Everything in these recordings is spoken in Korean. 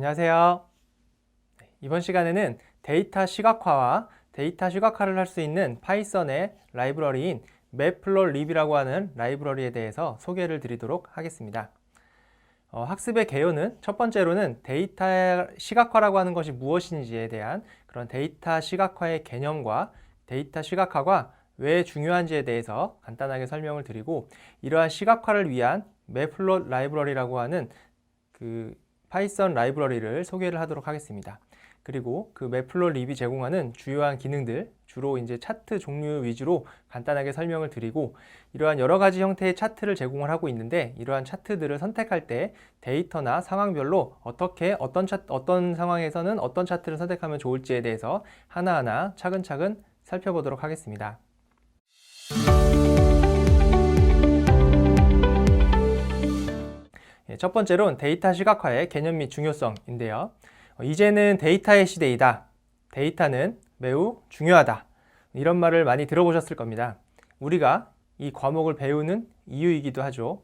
안녕하세요. 이번 시간에는 데이터 시각화와 데이터 시각화를 할 수 있는 파이썬의 라이브러리인 Matplotlib이라고 하는 라이브러리에 대해서 소개를 드리도록 하겠습니다. 학습의 개요는 첫 번째로는 데이터 시각화라고 하는 것이 무엇인지에 대한 그런 데이터 시각화의 개념과 데이터 시각화가 왜 중요한지에 대해서 간단하게 설명을 드리고, 이러한 시각화를 위한 Matplotlib 라이브러리라고 하는 파이썬 라이브러리를 소개를 하도록 하겠습니다. 그리고 그 Matplotlib이 제공하는 주요한 기능들, 주로 이제 차트 종류 위주로 간단하게 설명을 드리고, 이러한 여러 가지 형태의 차트를 제공을 하고 있는데, 이러한 차트들을 선택할 때 데이터나 상황별로 어떤 상황에서는 어떤 차트를 선택하면 좋을지에 대해서 하나하나 차근차근 살펴보도록 하겠습니다. 첫 번째로는 데이터 시각화의 개념 및 중요성인데요. 이제는 데이터의 시대이다. 데이터는 매우 중요하다. 이런 말을 많이 들어보셨을 겁니다. 우리가 이 과목을 배우는 이유이기도 하죠.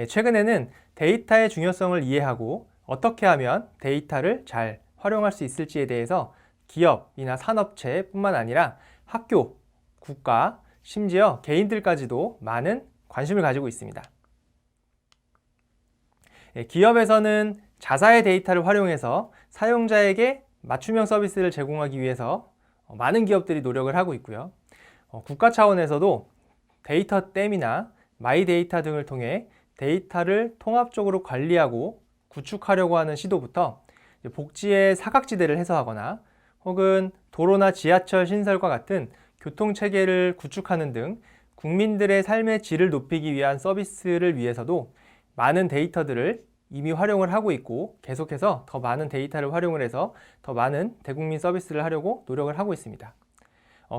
최근에는 데이터의 중요성을 이해하고 어떻게 하면 데이터를 잘 활용할 수 있을지에 대해서 기업이나 산업체뿐만 아니라 학교, 국가, 심지어 개인들까지도 많은 관심을 가지고 있습니다. 기업에서는 자사의 데이터를 활용해서 사용자에게 맞춤형 서비스를 제공하기 위해서 많은 기업들이 노력을 하고 있고요. 국가 차원에서도 데이터댐이나 마이데이터 등을 통해 데이터를 통합적으로 관리하고 구축하려고 하는 시도부터 복지의 사각지대를 해소하거나 혹은 도로나 지하철 신설과 같은 교통체계를 구축하는 등 국민들의 삶의 질을 높이기 위한 서비스를 위해서도 많은 데이터들을 이미 활용을 하고 있고, 계속해서 더 많은 데이터를 활용을 해서 더 많은 대국민 서비스를 하려고 노력을 하고 있습니다.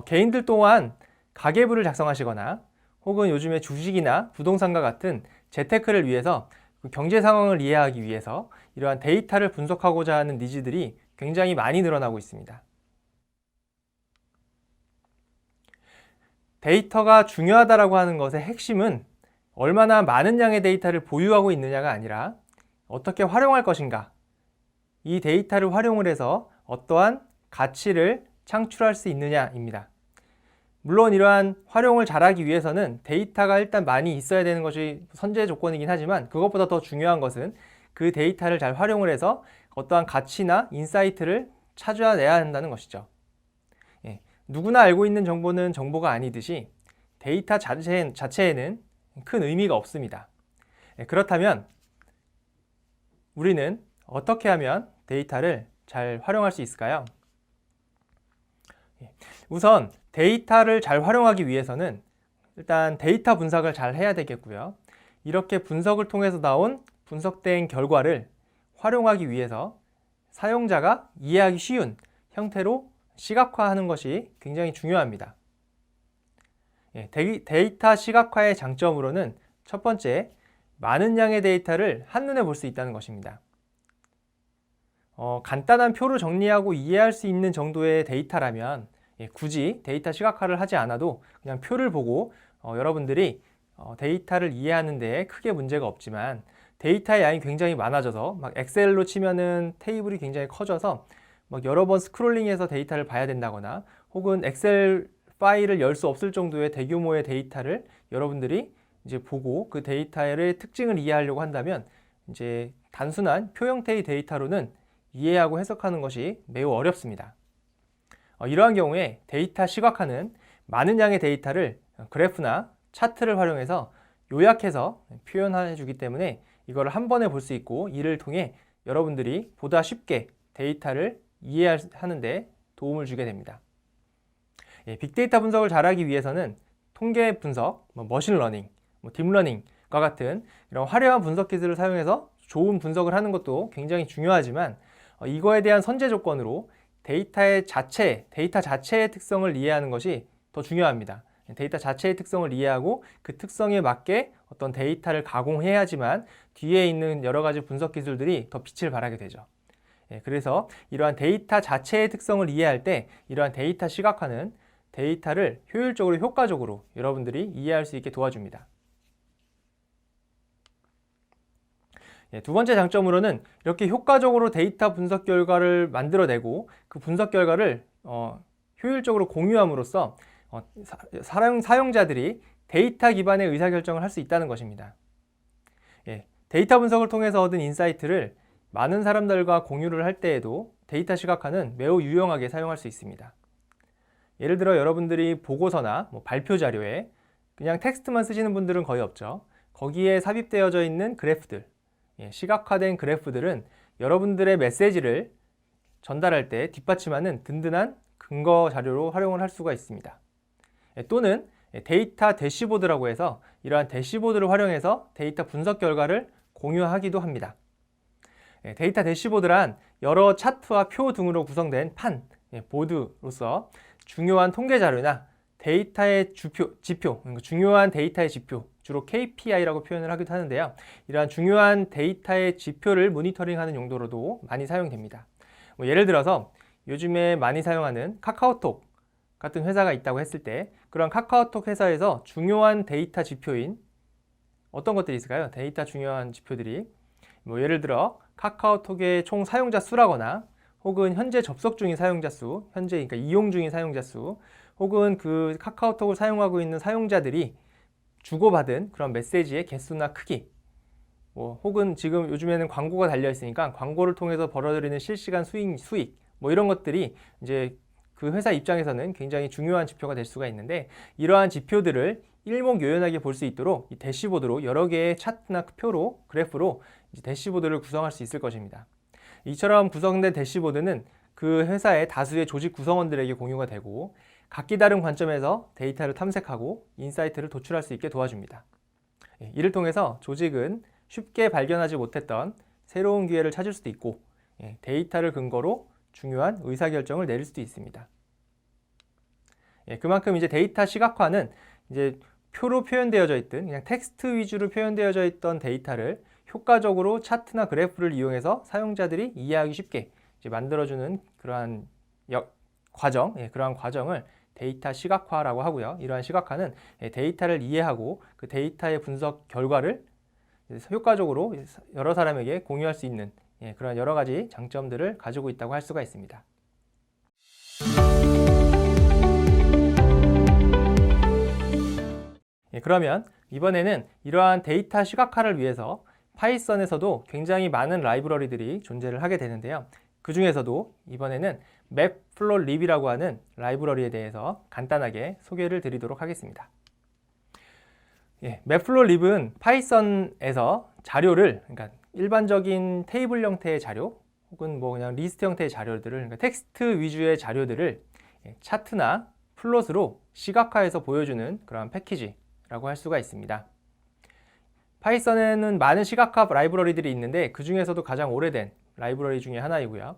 개인들 또한 가계부를 작성하시거나 혹은 요즘에 주식이나 부동산과 같은 재테크를 위해서 경제 상황을 이해하기 위해서 이러한 데이터를 분석하고자 하는 니즈들이 굉장히 많이 늘어나고 있습니다. 데이터가 중요하다고 하는 것의 핵심은 얼마나 많은 양의 데이터를 보유하고 있느냐가 아니라 어떻게 활용할 것인가, 이 데이터를 활용을 해서 어떠한 가치를 창출할 수 있느냐입니다. 물론 이러한 활용을 잘하기 위해서는 데이터가 일단 많이 있어야 되는 것이 선제 조건이긴 하지만, 그것보다 더 중요한 것은 그 데이터를 잘 활용을 해서 어떠한 가치나 인사이트를 찾아내야 한다는 것이죠. 누구나 알고 있는 정보는 정보가 아니듯이 데이터 자체에는 큰 의미가 없습니다. 그렇다면 우리는 어떻게 하면 데이터를 잘 활용할 수 있을까요? 우선 데이터를 잘 활용하기 위해서는 일단 데이터 분석을 잘 해야 되겠고요. 이렇게 분석을 통해서 나온 분석된 결과를 활용하기 위해서 사용자가 이해하기 쉬운 형태로 시각화하는 것이 굉장히 중요합니다. 데이터 시각화의 장점으로는 첫 번째, 많은 양의 데이터를 한눈에 볼 수 있다는 것입니다. 간단한 표를 정리하고 이해할 수 있는 정도의 데이터라면 굳이 데이터 시각화를 하지 않아도 그냥 표를 보고 여러분들이 데이터를 이해하는 데 크게 문제가 없지만, 데이터의 양이 굉장히 많아져서 막 엑셀로 치면은 테이블이 굉장히 커져서 막 여러 번 스크롤링해서 데이터를 봐야 된다거나, 혹은 엑셀 파일을 열 수 없을 정도의 대규모의 데이터를 여러분들이 이제 보고 그 데이터의 특징을 이해하려고 한다면 이제 단순한 표 형태의 데이터로는 이해하고 해석하는 것이 매우 어렵습니다. 이러한 경우에 데이터 시각화는 많은 양의 데이터를 그래프나 차트를 활용해서 요약해서 표현해 주기 때문에 이걸 한 번에 볼 수 있고, 이를 통해 여러분들이 보다 쉽게 데이터를 이해하는 데 도움을 주게 됩니다. 빅데이터 분석을 잘하기 위해서는 통계 분석, 머신러닝, 딥러닝과 같은 이런 화려한 분석 기술을 사용해서 좋은 분석을 하는 것도 굉장히 중요하지만, 이거에 대한 선제 조건으로 데이터 자체의 특성을 이해하는 것이 더 중요합니다. 데이터 자체의 특성을 이해하고 그 특성에 맞게 어떤 데이터를 가공해야지만 뒤에 있는 여러 가지 분석 기술들이 더 빛을 발하게 되죠. 그래서 이러한 데이터 자체의 특성을 이해할 때 이러한 데이터 시각화는 데이터를 효율적으로, 효과적으로 여러분들이 이해할 수 있게 도와줍니다. 두 번째 장점으로는 이렇게 효과적으로 데이터 분석 결과를 만들어내고 그 분석 결과를 효율적으로 공유함으로써 사용자들이 데이터 기반의 의사결정을 할 수 있다는 것입니다. 데이터 분석을 통해서 얻은 인사이트를 많은 사람들과 공유를 할 때에도 데이터 시각화는 매우 유용하게 사용할 수 있습니다. 예를 들어 여러분들이 보고서나 발표 자료에 그냥 텍스트만 쓰시는 분들은 거의 없죠. 거기에 삽입되어져 있는 그래프들, 시각화된 그래프들은 여러분들의 메시지를 전달할 때 뒷받침하는 든든한 근거 자료로 활용을 할 수가 있습니다. 또는 데이터 대시보드라고 해서 이러한 대시보드를 활용해서 데이터 분석 결과를 공유하기도 합니다. 데이터 대시보드란 여러 차트와 표 등으로 구성된 보드로서 중요한 통계 자료나 데이터의 지표, 중요한 데이터의 지표, 주로 KPI라고 표현을 하기도 하는데요. 이러한 중요한 데이터의 지표를 모니터링하는 용도로도 많이 사용됩니다. 예를 들어서 요즘에 많이 사용하는 카카오톡 같은 회사가 있다고 했을 때 그런 카카오톡 회사에서 중요한 데이터 지표인 어떤 것들이 있을까요? 데이터 중요한 지표들이 예를 들어 카카오톡의 총 사용자 수라거나 혹은 현재 접속 중인 사용자 수, 그러니까 이용 중인 사용자 수, 혹은 그 카카오톡을 사용하고 있는 사용자들이 주고받은 그런 메시지의 개수나 크기, 혹은 지금 요즘에는 광고가 달려 있으니까 광고를 통해서 벌어들이는 실시간 수익, 이런 것들이 이제 그 회사 입장에서는 굉장히 중요한 지표가 될 수가 있는데 이러한 지표들을 일목요연하게 볼 수 있도록 이 대시보드로 여러 개의 차트나 표로, 그래프로 이제 대시보드를 구성할 수 있을 것입니다. 이처럼 구성된 대시보드는 그 회사의 다수의 조직 구성원들에게 공유가 되고 각기 다른 관점에서 데이터를 탐색하고 인사이트를 도출할 수 있게 도와줍니다. 이를 통해서 조직은 쉽게 발견하지 못했던 새로운 기회를 찾을 수도 있고 데이터를 근거로 중요한 의사결정을 내릴 수도 있습니다. 그만큼 이제 데이터 시각화는 이제 표로 표현되어져 있던 그냥 텍스트 위주로 표현되어져 있던 데이터를 효과적으로 차트나 그래프를 이용해서 사용자들이 이해하기 쉽게 이제 만들어주는 그러한 그러한 과정을 데이터 시각화라고 하고요. 이러한 시각화는 데이터를 이해하고 그 데이터의 분석 결과를 효과적으로 여러 사람에게 공유할 수 있는 그런 여러 가지 장점들을 가지고 있다고 할 수가 있습니다. 그러면 이번에는 이러한 데이터 시각화를 위해서 파이썬에서도 굉장히 많은 라이브러리들이 존재를 하게 되는데요. 그 중에서도 이번에는 Matplotlib이라고 하는 라이브러리에 대해서 간단하게 소개를 드리도록 하겠습니다. Matplotlib은 파이썬에서 자료를, 그러니까 일반적인 테이블 형태의 자료 혹은 그냥 리스트 형태의 자료들을, 그러니까 텍스트 위주의 자료들을 차트나 플롯으로 시각화해서 보여주는 그런 패키지라고 할 수가 있습니다. 파이썬에는 많은 시각화 라이브러리들이 있는데 그 중에서도 가장 오래된 라이브러리 중에 하나이고요.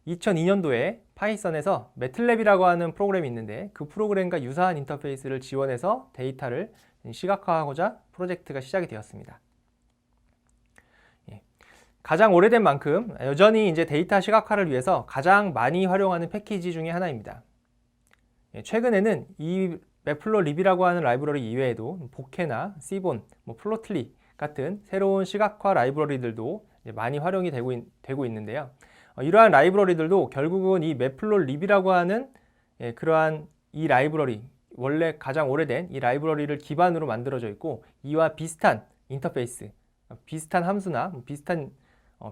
2002년도에 파이썬에서 매틀랩이라고 하는 프로그램이 있는데 그 프로그램과 유사한 인터페이스를 지원해서 데이터를 시각화하고자 프로젝트가 시작이 되었습니다. 가장 오래된 만큼 여전히 이제 데이터 시각화를 위해서 가장 많이 활용하는 패키지 중에 하나입니다. 최근에는 이 매플로립이라고 하는 라이브러리 이외에도 보케나 시본, 플로틀리 같은 새로운 시각화 라이브러리들도 많이 활용이 되고 있는데요. 이러한 라이브러리들도 결국은 이 매플로립이라고 하는 그러한 이 라이브러리, 원래 가장 오래된 이 라이브러리를 기반으로 만들어져 있고 이와 비슷한 인터페이스, 비슷한 함수나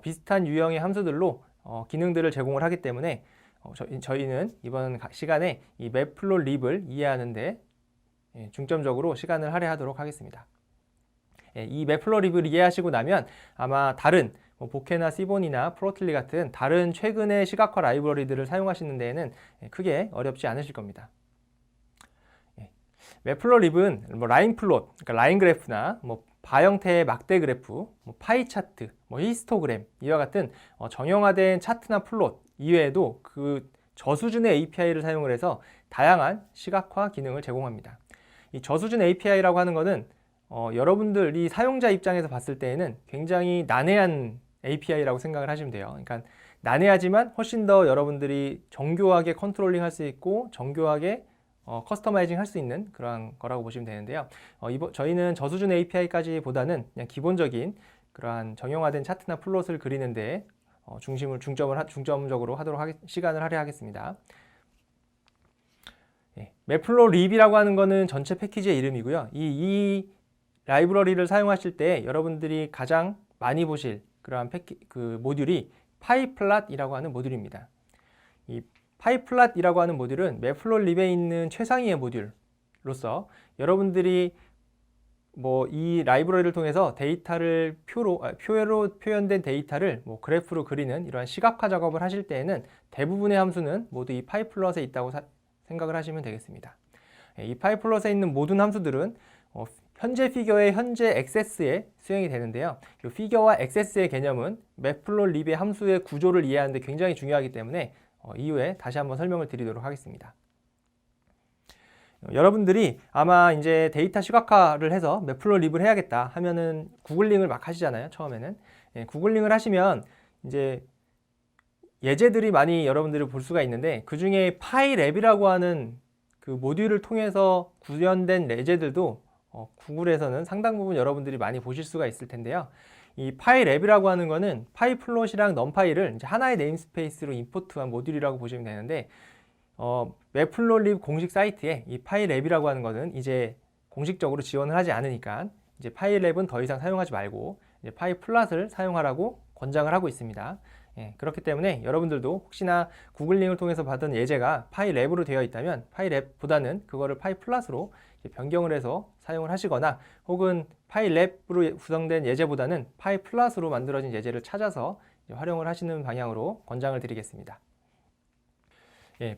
비슷한 유형의 함수들로 기능들을 제공을 하기 때문에 저희는 이번 시간에 이 매플로립을 이해하는 데 중점적으로 시간을 할애하도록 하겠습니다. 이 매플로립을 이해하시고 나면 아마 다른 보케나 시본이나 플로틀리 같은 다른 최근의 시각화 라이브러리들을 사용하시는 데에는 크게 어렵지 않으실 겁니다. 매플로립은 라인 플롯, 그러니까 라인 그래프나 바 형태의 막대 그래프, 파이 차트, 히스토그램 이와 같은 정형화된 차트나 플롯 이외에도 그 저수준의 API를 사용을 해서 다양한 시각화 기능을 제공합니다. 이 저수준 API라고 하는 것은 여러분들이 사용자 입장에서 봤을 때에는 굉장히 난해한 API라고 생각을 하시면 돼요. 그러니까 난해하지만 훨씬 더 여러분들이 정교하게 컨트롤링 할 수 있고 정교하게 커스터마이징 할 수 있는 그런 거라고 보시면 되는데요. 저희는 저수준 API까지 보다는 그냥 기본적인 그러한 정형화된 차트나 플롯을 그리는데 중점적으로 시간을 할애하겠습니다. 매플로립이라고 하는 거는 전체 패키지의 이름이고요. 이 라이브러리를 사용하실 때 여러분들이 가장 많이 보실 그러한 모듈이 파이플랫이라고 하는 모듈입니다. 이 파이플랫이라고 하는 모듈은 매플로립에 있는 최상위의 모듈로서 여러분들이 이 라이브러리를 통해서 데이터를 표로 표현된 데이터를 그래프로 그리는 이러한 시각화 작업을 하실 때에는 대부분의 함수는 모두 이 파이플럿에 있다고 생각을 하시면 되겠습니다. 이 파이플럿에 있는 모든 함수들은 현재 피겨의 현재 액세스에 수행이 되는데요. 이 피겨와 액세스의 개념은 매플로립의 함수의 구조를 이해하는 데 굉장히 중요하기 때문에 이후에 다시 한번 설명을 드리도록 하겠습니다. 여러분들이 아마 이제 데이터 시각화를 해서 매플로립을 해야겠다 하면은 구글링을 막 하시잖아요. 처음에는. 구글링을 하시면 이제 예제들이 많이 여러분들이 볼 수가 있는데 그 중에 파이랩이라고 하는 그 모듈을 통해서 구현된 예제들도 구글에서는 상당 부분 여러분들이 많이 보실 수가 있을 텐데요. 이 파이랩이라고 하는 거는 파이플롯이랑 넘파이를 이제 하나의 네임스페이스로 임포트한 모듈이라고 보시면 되는데 매플로립 공식 사이트에 이 파이랩이라고 하는 거는 이제 공식적으로 지원을 하지 않으니까 이제 파이랩은 더 이상 사용하지 말고 이제 파이플랫을 사용하라고 권장을 하고 있습니다. 그렇기 때문에 여러분들도 혹시나 구글링을 통해서 받은 예제가 파이랩으로 되어 있다면 파이랩보다는 그거를 파이플랫으로 변경을 해서 사용을 하시거나 혹은 파이랩으로 구성된 예제보다는 파이플랫으로 만들어진 예제를 찾아서 활용을 하시는 방향으로 권장을 드리겠습니다.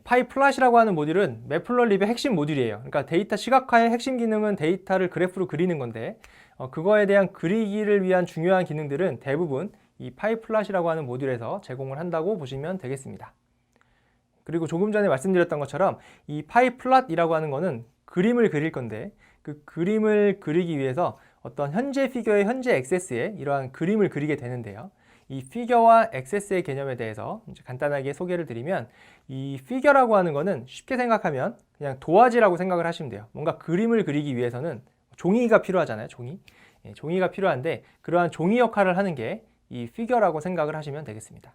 파이플랫이라고 하는 모듈은 매플로립의 핵심 모듈이에요. 그러니까 데이터 시각화의 핵심 기능은 데이터를 그래프로 그리는 건데 그거에 대한 그리기를 위한 중요한 기능들은 대부분 이 파이플랫이라고 하는 모듈에서 제공을 한다고 보시면 되겠습니다. 그리고 조금 전에 말씀드렸던 것처럼 이 파이플랫이라고 하는 거는 그림을 그릴 건데 그 그림을 그리기 위해서 어떤 현재 피겨의 현재 액세스에 이러한 그림을 그리게 되는데요. 이 피겨와 액세스의 개념에 대해서 이제 간단하게 소개를 드리면 이 피겨라고 하는 거는 쉽게 생각하면 그냥 도화지라고 생각을 하시면 돼요. 뭔가 그림을 그리기 위해서는 종이가 필요하잖아요. 종이가 필요한데 그러한 종이 역할을 하는 게 이 피겨라고 생각을 하시면 되겠습니다.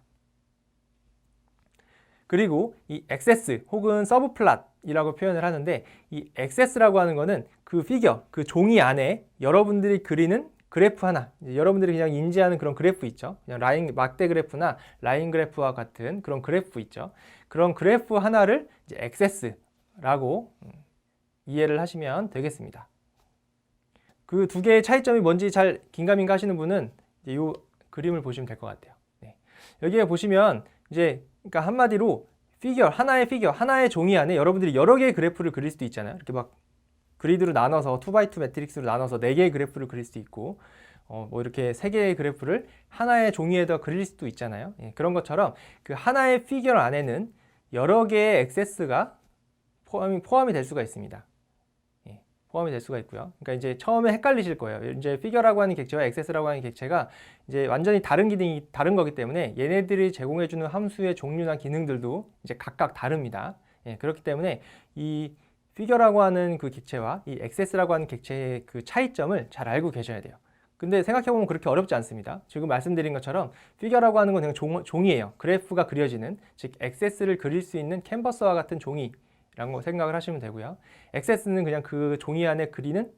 그리고 이 액세스 혹은 서브플랫이라고 표현을 하는데 이 액세스라고 하는 거는 그 피겨, 그 종이 안에 여러분들이 그리는 그래프 하나, 여러분들이 그냥 인지하는 그런 그래프 있죠. 그냥 막대 그래프나 라인 그래프와 같은 그런 그래프 있죠. 그런 그래프 하나를 이제 액세스라고 이해를 하시면 되겠습니다. 그 두 개의 차이점이 뭔지 잘 긴가민가 하시는 분은 이제 이 그림을 보시면 될 것 같아요. 여기에 보시면 이제 그러니까 한마디로 하나의 종이 안에 여러분들이 여러 개의 그래프를 그릴 수도 있잖아요. 이렇게 막 그리드로 나눠서 2x2 매트릭스로 나눠서 4개의 그래프를 그릴 수도 있고 이렇게 3개의 그래프를 하나의 종이에다 그릴 수도 있잖아요. 그런 것처럼 그 하나의 피겨 안에는 여러 개의 액세스가 포함이 될 수가 있습니다. 포함이 될 수가 있고요. 그러니까 이제 처음에 헷갈리실 거예요. 이제 피겨라고 하는 객체와 액세스라고 하는 객체가 이제 완전히 다른 기능이 다른 거기 때문에 얘네들이 제공해주는 함수의 종류나 기능들도 이제 각각 다릅니다. 그렇기 때문에 이 피겨라고 하는 그 객체와 이 액세스라고 하는 객체의 그 차이점을 잘 알고 계셔야 돼요. 근데 생각해보면 그렇게 어렵지 않습니다. 지금 말씀드린 것처럼 피겨라고 하는 건 그냥 종이에요. 그래프가 그려지는, 즉 액세스를 그릴 수 있는 캔버스와 같은 종이라고 생각을 하시면 되고요. 액세스는 그냥 그 종이 안에 그리는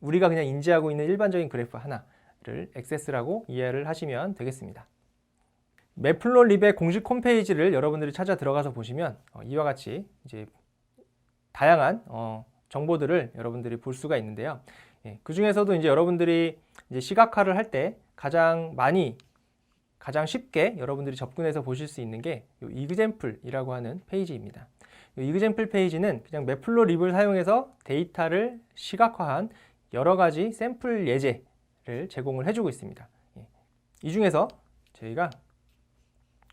우리가 그냥 인지하고 있는 일반적인 그래프 하나를 액세스라고 이해를 하시면 되겠습니다. 매플로립의 공식 홈페이지를 여러분들이 찾아 들어가서 보시면 이와 같이 이제 다양한 정보들을 여러분들이 볼 수가 있는데요. 그 중에서도 이제 여러분들이 이제 시각화를 할 때 가장 쉽게 여러분들이 접근해서 보실 수 있는 게 이 이그젬플이라고 하는 페이지입니다. 이 이그젬플 페이지는 그냥 매플로립을 사용해서 데이터를 시각화한 여러 가지 샘플 예제를 제공을 해주고 있습니다. 이 중에서 저희가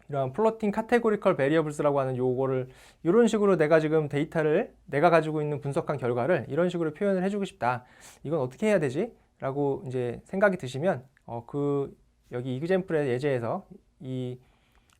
이런 플로팅 카테고리컬 베리어블스라고 하는 요거를 이런 식으로 내가 지금 데이터를 내가 가지고 있는 분석한 결과를 이런 식으로 표현을 해주고 싶다. 이건 어떻게 해야 되지? 라고 이제 생각이 드시면 여기 이그젬플의 예제에서 이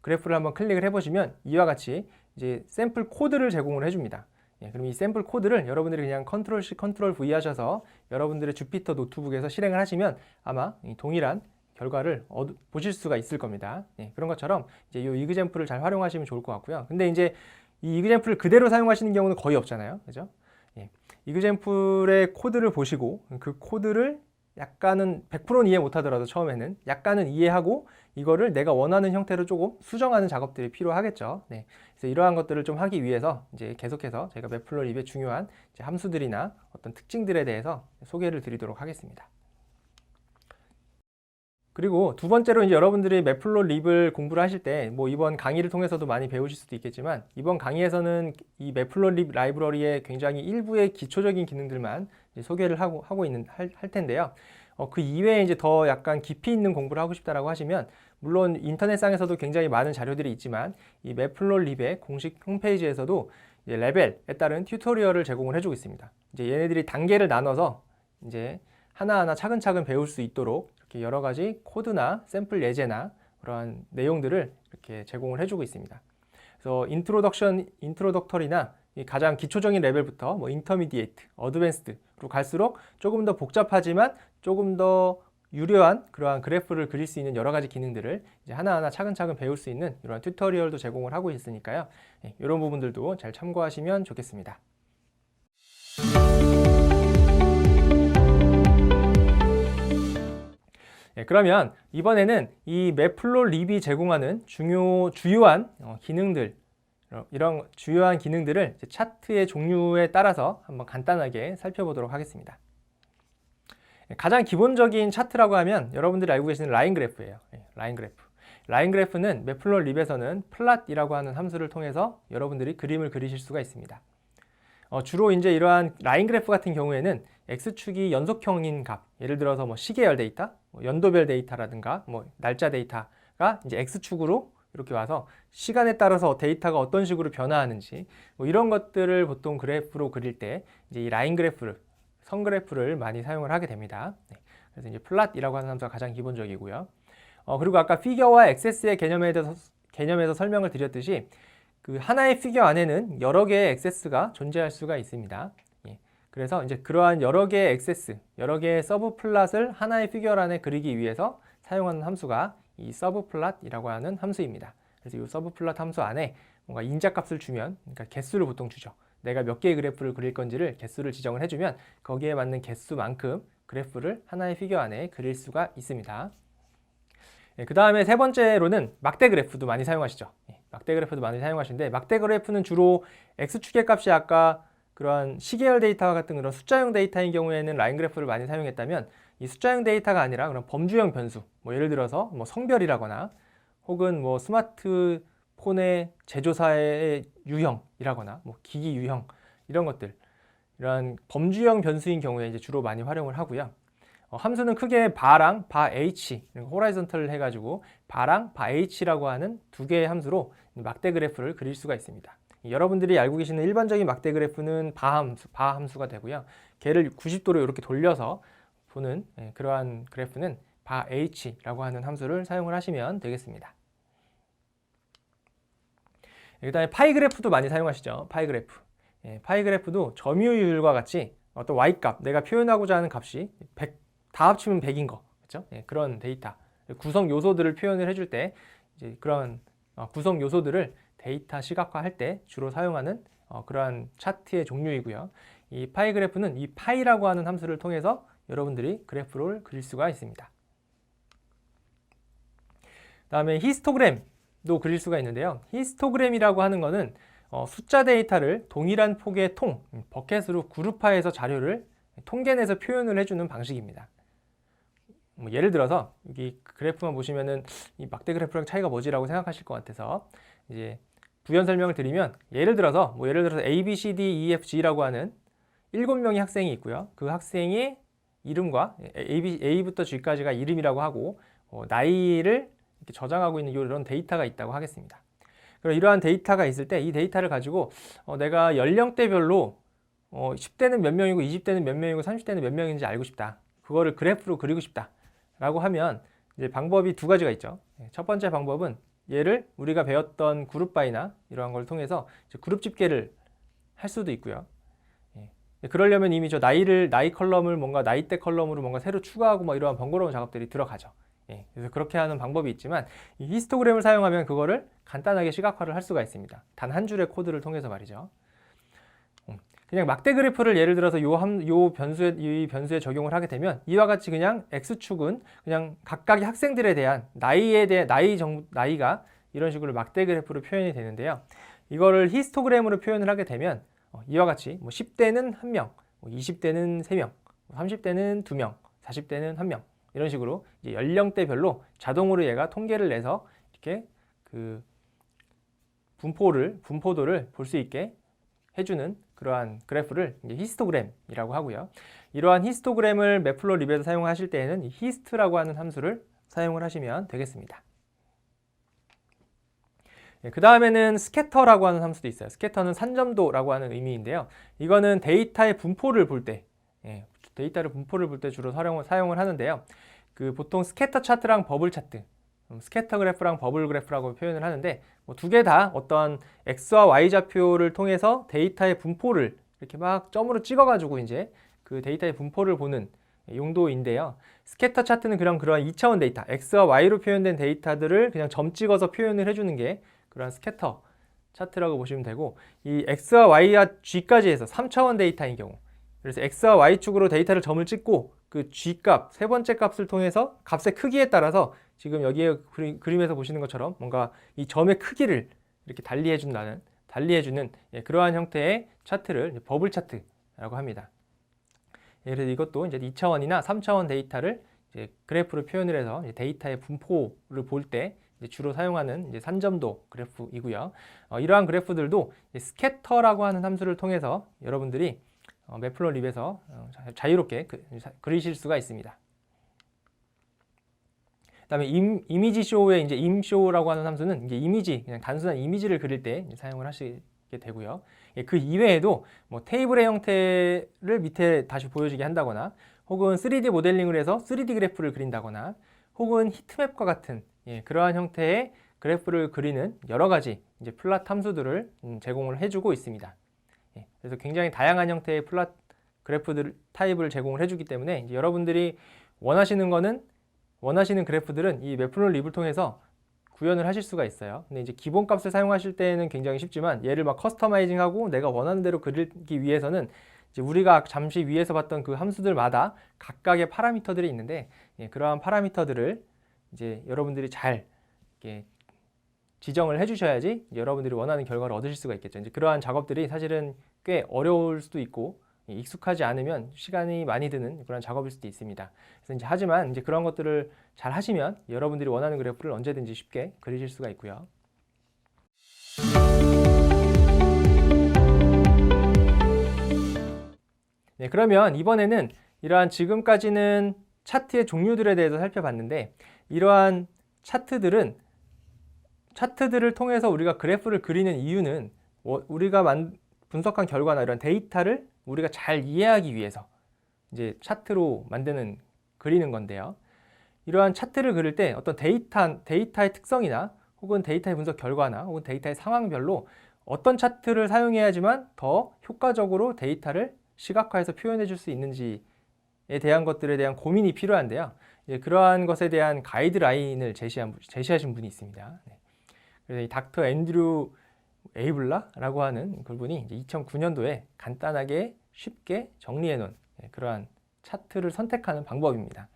그래프를 한번 클릭을 해보시면 이와 같이 이제 샘플 코드를 제공을 해줍니다. 그럼 이 샘플 코드를 여러분들이 그냥 컨트롤 C, 컨트롤 V 하셔서 여러분들의 주피터 노트북에서 실행을 하시면 아마 동일한 결과를 보실 수가 있을 겁니다. 예, 그런 것처럼 이제 이 이그젬플을 잘 활용하시면 좋을 것 같고요. 근데 이제 이 이그젬플을 그대로 사용하시는 경우는 거의 없잖아요. 그죠? 예, 이그젬플의 코드를 보시고 그 코드를 약간은 100%는 이해 못하더라도 처음에는 약간은 이해하고 이거를 내가 원하는 형태로 조금 수정하는 작업들이 필요하겠죠. 네, 그래서 이러한 것들을 좀 하기 위해서 이제 계속해서 제가 매플로립의 중요한 이제 함수들이나 어떤 특징들에 대해서 소개를 드리도록 하겠습니다. 그리고 두 번째로 이제 여러분들이 매플로립을 공부를 하실 때 뭐 이번 강의를 통해서도 많이 배우실 수도 있겠지만 이번 강의에서는 이 매플로립 라이브러리의 굉장히 일부의 기초적인 기능들만 이제 소개를 할 텐데요. 그 이외에 이제 더 약간 깊이 있는 공부를 하고 싶다라고 하시면 물론 인터넷상에서도 굉장히 많은 자료들이 있지만 이 매플로립의 공식 홈페이지에서도 이제 레벨에 따른 튜토리얼을 제공을 해주고 있습니다. 이제 얘네들이 단계를 나눠서 이제 하나하나 차근차근 배울 수 있도록 이렇게 여러 가지 코드나 샘플 예제나 그러한 내용들을 이렇게 제공을 해주고 있습니다. 그래서 인트로덕터리나 가장 기초적인 레벨부터 뭐 인터미디에이트, 어드밴스드로 갈수록 조금 더 복잡하지만 조금 더 유려한 그러한 그래프를 그릴 수 있는 여러 가지 기능들을 이제 하나하나 차근차근 배울 수 있는 이런 튜토리얼도 제공을 하고 있으니까요. 이런 부분들도 잘 참고하시면 좋겠습니다. 그러면 이번에는 이 매플로립이 제공하는 주요한 기능들, 이런 주요한 기능들을 차트의 종류에 따라서 한번 간단하게 살펴보도록 하겠습니다. 가장 기본적인 차트라고 하면 여러분들이 알고 계시는 라인 그래프예요. 라인 그래프. 라인 그래프는 매플로립에서는 플랫이라고 하는 함수를 통해서 여러분들이 그림을 그리실 수가 있습니다. 주로 이제 이러한 라인 그래프 같은 경우에는 x축이 연속형인 값, 예를 들어서 뭐 시계열 데이터, 연도별 데이터라든가 뭐 날짜 데이터가 이제 x축으로 이렇게 와서 시간에 따라서 데이터가 어떤 식으로 변화하는지 뭐 이런 것들을 보통 그래프로 그릴 때 이제 이 라인 그래프를 선 그래프를 많이 사용을 하게 됩니다. 그래서 이제 플랫이라고 하는 함수가 가장 기본적이고요. 그리고 아까 피겨와 액세스의 개념에서 설명을 드렸듯이 그 하나의 피겨 안에는 여러 개의 액세스가 존재할 수가 있습니다. 그래서 이제 그러한 여러 개의 액세스, 여러 개의 서브 플랫을 하나의 피겨 안에 그리기 위해서 사용하는 함수가 이 서브 플랫이라고 하는 함수입니다. 그래서 이 서브 플랫 함수 안에 뭔가 인자값을 주면, 그러니까 개수를 보통 주죠. 내가 몇 개의 그래프를 그릴 건지를 개수를 지정을 해주면 거기에 맞는 개수만큼 그래프를 하나의 피겨 안에 그릴 수가 있습니다. 그 다음에 세 번째로는 막대 그래프도 많이 사용하시죠. 막대 그래프도 많이 사용하시는데 막대 그래프는 주로 x축의 값이 아까 그러한 시계열 데이터와 같은 그런 숫자형 데이터인 경우에는 라인 그래프를 많이 사용했다면 이 숫자형 데이터가 아니라 그런 범주형 변수, 뭐 예를 들어서 뭐 성별이라거나 혹은 뭐 스마트폰의 제조사의 유형이라거나 뭐 기기 유형 이런 것들, 이러한 범주형 변수인 경우에 이제 주로 많이 활용을 하고요. 함수는 크게 바랑 바 h, 호라이즌털을 해가지고 바랑 바 h라고 하는 두 개의 함수로 막대 그래프를 그릴 수가 있습니다. 여러분들이 알고 계시는 일반적인 막대 그래프는 바 함수가 되고요. 걔를 90도로 이렇게 돌려서 보는 그러한 그래프는 바 h라고 하는 함수를 사용을 하시면 되겠습니다. 그 다음에 파이 그래프도 많이 사용하시죠. 파이 그래프. 파이 그래프도 점유율과 같이 어떤 y값, 내가 표현하고자 하는 값이 100, 다 합치면 100인 거, 그렇죠? 그런 데이터, 구성 요소들을 표현을 해줄 때 이제 그런 구성 요소들을 데이터 시각화할 때 주로 사용하는 그러한 차트의 종류이고요. 이 파이 그래프는 이 파이라고 하는 함수를 통해서 여러분들이 그래프를 그릴 수가 있습니다. 다음에 히스토그램도 그릴 수가 있는데요. 히스토그램이라고 하는 거는 숫자 데이터를 동일한 폭의 버켓으로 그룹화해서 자료를 통계내서 표현을 해주는 방식입니다. 뭐 예를 들어서 여기 그래프만 보시면은 이 막대 그래프랑 차이가 뭐지라고 생각하실 것 같아서 이제 부연 설명을 드리면 예를 들어서 A, B, C, D, E, F, G라고 하는 7명의 학생이 있고요. 그 학생의 이름과 A부터 G까지가 이름이라고 하고 나이를 이렇게 저장하고 있는 이런 데이터가 있다고 하겠습니다. 그럼 이러한 데이터가 있을 때 이 데이터를 가지고 내가 연령대별로 10대는 몇 명이고 20대는 몇 명이고 30대는 몇 명인지 알고 싶다. 그거를 그래프로 그리고 싶다. 라고 하면 이제 방법이 두 가지가 있죠. 첫 번째 방법은 얘를 우리가 배웠던 그룹바이나 이러한 걸 통해서 그룹 집계를 할 수도 있고요. 그러려면 이미 나이 컬럼을 뭔가 나이대 컬럼으로 뭔가 새로 추가하고 뭐 이러한 번거로운 작업들이 들어가죠. 그래서 그렇게 하는 방법이 있지만 이 히스토그램을 사용하면 그거를 간단하게 시각화를 할 수가 있습니다. 단 한 줄의 코드를 통해서 말이죠. 그냥 막대 그래프를 예를 들어서 이 변수에 적용을 하게 되면 이와 같이 그냥 x축은 그냥 각각의 학생들에 대한 나이가 이런 식으로 막대 그래프로 표현이 되는데요. 이거를 히스토그램으로 표현을 하게 되면 이와 같이 뭐 10대는 1명, 20대는 3명, 30대는 2명, 40대는 1명 이런 식으로 이제 연령대별로 자동으로 얘가 통계를 내서 이렇게 그 분포도를 볼 수 있게 해주는 그러한 그래프를 이제 히스토그램이라고 하고요. 이러한 히스토그램을 매플로립에서 사용하실 때에는 이 hist라고 하는 함수를 사용을 하시면 되겠습니다. 그 다음에는 스캐터라고 하는 함수도 있어요. 스캐터는 산점도라고 하는 의미인데요. 이거는 데이터의 분포를 볼 때, 데이터를 분포를 볼 때 주로 사용을 하는데요. 그 보통 스캐터 차트랑 버블 차트, 스캐터 그래프랑 버블 그래프라고 표현을 하는데 뭐 두 개 다 어떤 x와 y 좌표를 통해서 데이터의 분포를 이렇게 막 점으로 찍어가지고 이제 그 데이터의 분포를 보는 용도인데요. 스캐터 차트는 그런 2차원 데이터, x와 y로 표현된 데이터들을 그냥 점 찍어서 표현을 해주는 게 그런 스캐터 차트라고 보시면 되고, 이 x와 y와 g까지 해서 3차원 데이터인 경우, 그래서 x와 y축으로 데이터를 점을 찍고 그 g값, 세 번째 값을 통해서 값의 크기에 따라서 지금 여기에 그림에서 보시는 것처럼 뭔가 이 점의 크기를 이렇게 달리해주는 그러한 형태의 차트를 버블 차트라고 합니다. 그래서 이것도 이제 2차원이나 3차원 데이터를 이제 그래프로 표현을 해서 데이터의 분포를 볼 때 주로 사용하는 이제 산점도 그래프이고요. 이러한 그래프들도 스캐터라고 하는 함수를 통해서 여러분들이 매플로립에서 자유롭게 그리실 수가 있습니다. 그다음에 이미지 쇼의 이제 임쇼라고 하는 함수는 이제 이미지, 그냥 단순한 이미지를 그릴 때 사용을 하시게 되고요. 그 이외에도 뭐 테이블의 형태를 밑에 다시 보여지게 한다거나, 혹은 3D 모델링을 해서 3D 그래프를 그린다거나, 혹은 히트맵과 같은 그러한 형태의 그래프를 그리는 여러 가지 이제 플랫 함수들을 제공을 해주고 있습니다. 그래서 굉장히 다양한 형태의 플랫 그래프들 타입을 제공을 해주기 때문에 이제 여러분들이 원하시는 그래프들은 이 매플로립을 통해서 구현을 하실 수가 있어요. 근데 이제 기본값을 사용하실 때는 굉장히 쉽지만 얘를 막 커스터마이징하고 내가 원하는 대로 그리기 위해서는 이제 우리가 잠시 위에서 봤던 그 함수들마다 각각의 파라미터들이 있는데 그러한 파라미터들을 이제 여러분들이 잘 이렇게 지정을 해주셔야지 여러분들이 원하는 결과를 얻으실 수가 있겠죠. 이제 그러한 작업들이 사실은 꽤 어려울 수도 있고 익숙하지 않으면 시간이 많이 드는 그런 작업일 수도 있습니다. 그래서 이제 하지만 이제 그런 것들을 잘 하시면 여러분들이 원하는 그래프를 언제든지 쉽게 그리실 수가 있고요. 네, 그러면 이번에는 이러한 지금까지는 차트의 종류들에 대해서 살펴봤는데, 이러한 차트들을 통해서 우리가 그래프를 그리는 이유는 우리가 분석한 결과나 이런 데이터를 우리가 잘 이해하기 위해서 이제 차트로 그리는 건데요. 이러한 차트를 그릴 때 어떤 데이터의 특성이나 혹은 데이터의 분석 결과나 혹은 데이터의 상황별로 어떤 차트를 사용해야지만 더 효과적으로 데이터를 시각화해서 표현해 줄 수 있는지에 대한 것들에 대한 고민이 필요한데요. 그러한 것에 대한 가이드라인을 제시하신 분이 있습니다. 그래서 이 닥터 앤드류 에이블라라고 하는 그분이 2009년도에 간단하게 쉽게 정리해 놓은 그러한 차트를 선택하는 방법입니다.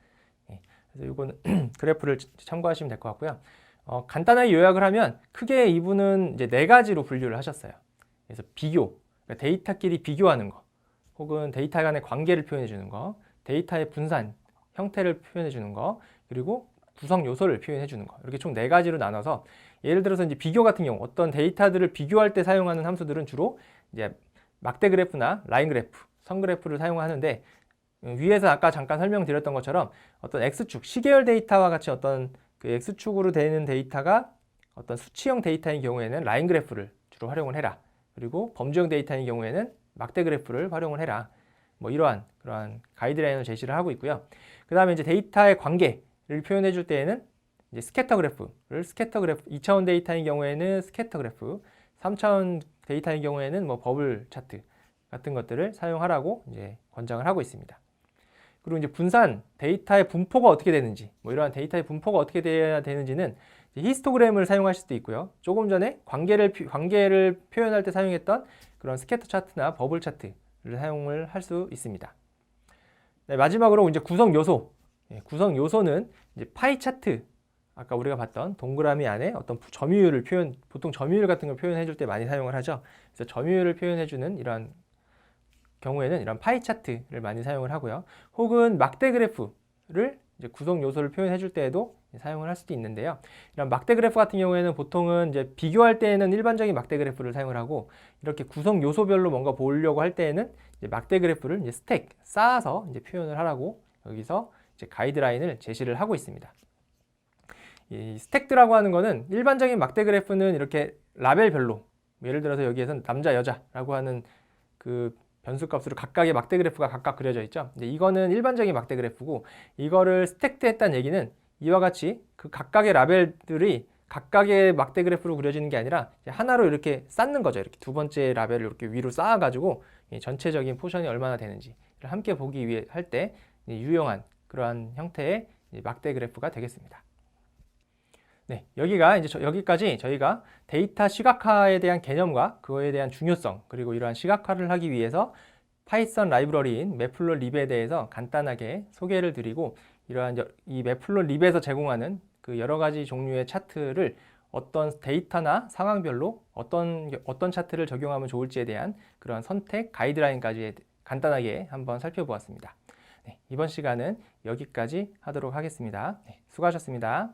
그래서 이거는 그래프를 참고하시면 될 것 같고요. 간단하게 요약을 하면 크게 이분은 이제 4가지로 분류를 하셨어요. 그래서 비교, 그러니까 데이터끼리 비교하는 거, 혹은 데이터 간의 관계를 표현해 주는 거, 데이터의 분산 형태를 표현해 주는 거, 그리고 구성 요소를 표현해 주는 거, 이렇게 총 4가지로 나눠서, 예를 들어서 이제 비교 같은 경우 어떤 데이터들을 비교할 때 사용하는 함수들은 주로 이제 막대 그래프나 라인 그래프, 선 그래프를 사용하는데, 위에서 아까 잠깐 설명드렸던 것처럼 어떤 X축, 시계열 데이터와 같이 어떤 그 X축으로 되는 데이터가 어떤 수치형 데이터인 경우에는 라인 그래프를 주로 활용을 해라. 그리고 범주형 데이터인 경우에는 막대 그래프를 활용을 해라. 뭐 그러한 가이드라인을 제시를 하고 있고요. 그 다음에 이제 데이터의 관계를 표현해 줄 때에는 이제 스캐터 그래프, 2차원 데이터인 경우에는 스캐터 그래프, 3차원 데이터인 경우에는 뭐 버블 차트 같은 것들을 사용하라고 이제 권장을 하고 있습니다. 그리고 이제 분산 데이터의 분포가 어떻게 되는지, 뭐 이러한 데이터의 분포가 어떻게 돼야 되는지는 히스토그램을 사용할 수도 있고요. 조금 전에 관계를 표현할 때 사용했던 그런 스캐터 차트나 버블 차트를 사용을 할 수 있습니다. 네, 마지막으로 이제 구성 요소. 구성 요소는 이제 파이 차트. 아까 우리가 봤던 동그라미 안에 어떤 점유율을 보통 점유율 같은 걸 표현해 줄 때 많이 사용을 하죠. 그래서 점유율을 표현해 주는 이런 경우에는 이런 파이 차트를 많이 사용을 하고요. 혹은 막대 그래프를 이제 구성 요소를 표현해 줄 때에도 사용을 할 수도 있는데요. 이런 막대 그래프 같은 경우에는 보통은 이제 비교할 때에는 일반적인 막대 그래프를 사용을 하고, 이렇게 구성 요소별로 뭔가 보려고 할 때에는 이제 막대 그래프를 이제 스택 쌓아서 이제 표현을 하라고 여기서 이제 가이드라인을 제시를 하고 있습니다. 이 스택드라고 하는 거는 일반적인 막대 그래프는 이렇게 라벨별로, 예를 들어서 여기에서는 남자 여자라고 하는 그 변수값으로 각각의 막대 그래프가 각각 그려져 있죠. 근데 이거는 일반적인 막대 그래프고, 이거를 스택드 했다는 얘기는 이와 같이 그 각각의 라벨들이 각각의 막대 그래프로 그려지는 게 아니라 하나로 이렇게 쌓는 거죠. 이렇게 두 번째 라벨을 이렇게 위로 쌓아가지고 전체적인 포션이 얼마나 되는지를 함께 보기 위해 할 때 유용한 그러한 형태의 막대 그래프가 되겠습니다. 네, 여기까지 저희가 데이터 시각화에 대한 개념과 그거에 대한 중요성, 그리고 이러한 시각화를 하기 위해서 파이썬 라이브러리인 매플롯립에 대해서 간단하게 소개를 드리고, 이러한 이 매플롯립에서 제공하는 그 여러 가지 종류의 차트를 어떤 데이터나 상황별로 어떤 차트를 적용하면 좋을지에 대한 그런 선택 가이드라인까지 간단하게 한번 살펴보았습니다. 네, 이번 시간은 여기까지 하도록 하겠습니다. 네, 수고하셨습니다.